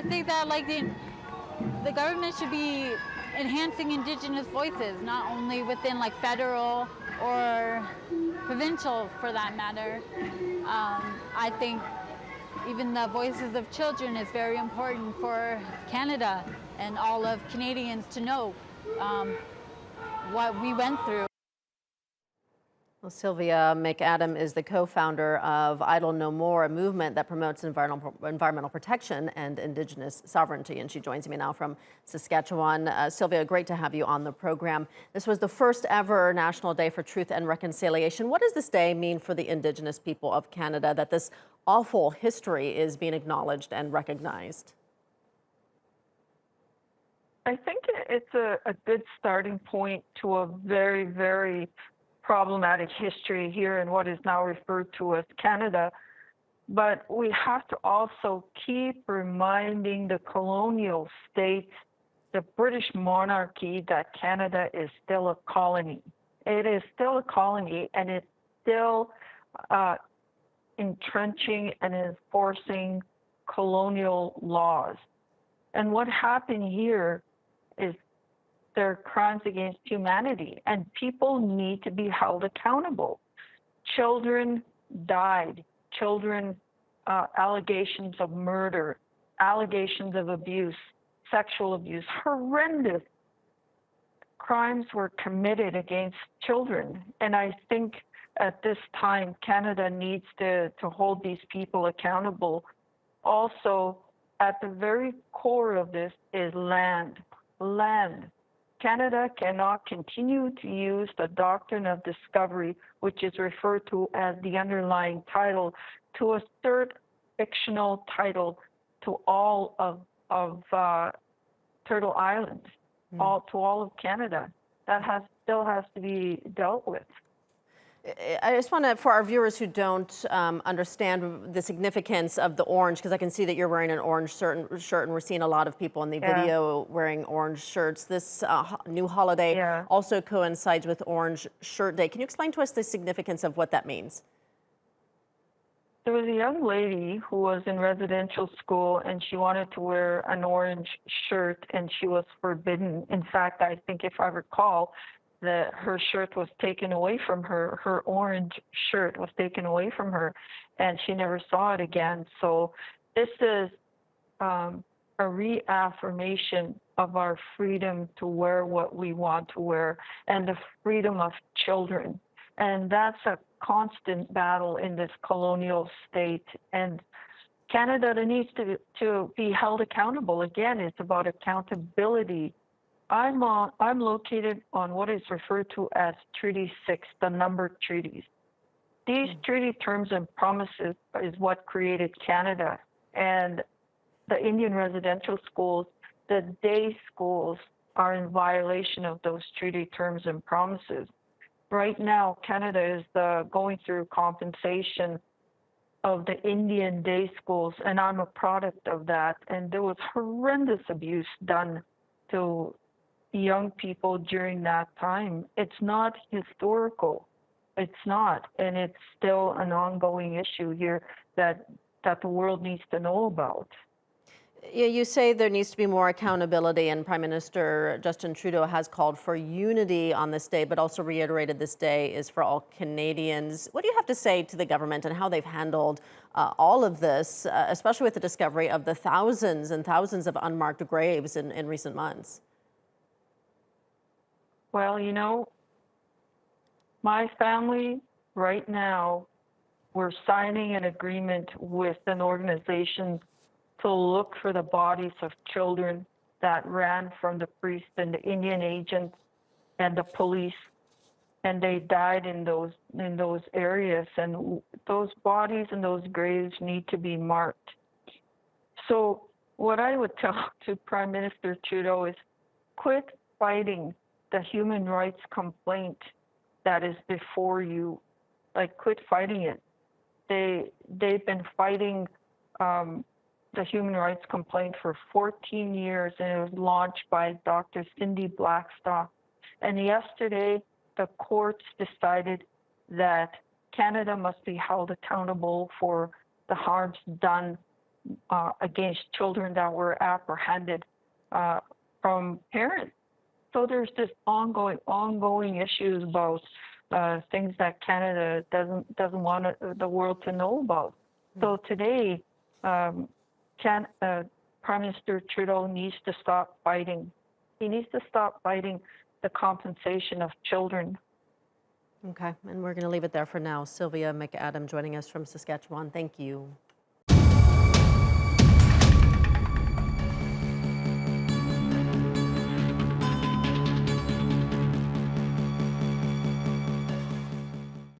I think that like the government should be enhancing Indigenous voices, not only within like federal or provincial for that matter. I think even the voices of children is very important for Canada and all of Canadians to know um, what we went through. Well, Sylvia McAdam is the co-founder of Idle No More, a movement that promotes environmental protection and Indigenous sovereignty. And she joins me now from Saskatchewan. Sylvia, great to have you on the program. This was the first ever National Day for Truth and Reconciliation. What does this day mean for the Indigenous people of Canada, that this awful history is being acknowledged and recognized? I think it's a good starting point to a very, very problematic history here in what is now referred to as Canada. But we have to also keep reminding the colonial states, the British monarchy, that Canada is still a colony. It is still a colony, and it's still entrenching and enforcing colonial laws. And what happened here is there are crimes against humanity, and people need to be held accountable. Children died, allegations of murder, allegations of abuse, sexual abuse, horrendous crimes were committed against children. And I think at this time, Canada needs to hold these people accountable. Also, at the very core of this is land. Canada cannot continue to use the doctrine of discovery, which is referred to as the underlying title, to assert fictional title to all of Turtle Island, to all of Canada. That still has to be dealt with. I just want to, for our viewers who don't understand the significance of the orange, because I can see that you're wearing an orange shirt, and we're seeing a lot of people in the video wearing orange shirts. This new holiday also coincides with Orange Shirt Day. Can you explain to us the significance of what that means? There was a young lady who was in residential school, and she wanted to wear an orange shirt, and she was forbidden. In fact, I think if I recall, that her shirt was taken away from her, her orange shirt was taken away from her, and she never saw it again. So this is a reaffirmation of our freedom to wear what we want to wear and the freedom of children. And that's a constant battle in this colonial state. And Canada needs to be held accountable. Again, it's about accountability. I'm located on what is referred to as Treaty 6, the numbered treaties. These treaty terms and promises is what created Canada. And the Indian residential schools, the day schools, are in violation of those treaty terms and promises. Right now, Canada is going through compensation of the Indian day schools, and I'm a product of that. And there was horrendous abuse done to young people during that time. It's not historical. It's not. And it's still an ongoing issue here that the world needs to know about. Yeah, you say there needs to be more accountability, and Prime Minister Justin Trudeau has called for unity on this day, but also reiterated this day is for all Canadians. What do you have to say to the government and how they've handled all of this, especially with the discovery of the thousands and thousands of unmarked graves in recent months? Well, you know, my family right now, we're signing an agreement with an organization to look for the bodies of children that ran from the priest and the Indian agents and the police, and they died in those areas. And those bodies and those graves need to be marked. So what I would tell to Prime Minister Trudeau is quit fighting the human rights complaint that is before you. Like, quit fighting it. They've been fighting the human rights complaint for 14 years, and it was launched by Dr. Cindy Blackstock. And yesterday, the courts decided that Canada must be held accountable for the harms done against children that were apprehended from parents. So there's this ongoing issues about things that Canada doesn't want the world to know about. So today, Prime Minister Trudeau needs to stop fighting. He needs to stop fighting the compensation of children. Okay, and we're going to leave it there for now. Sylvia McAdam joining us from Saskatchewan. Thank you.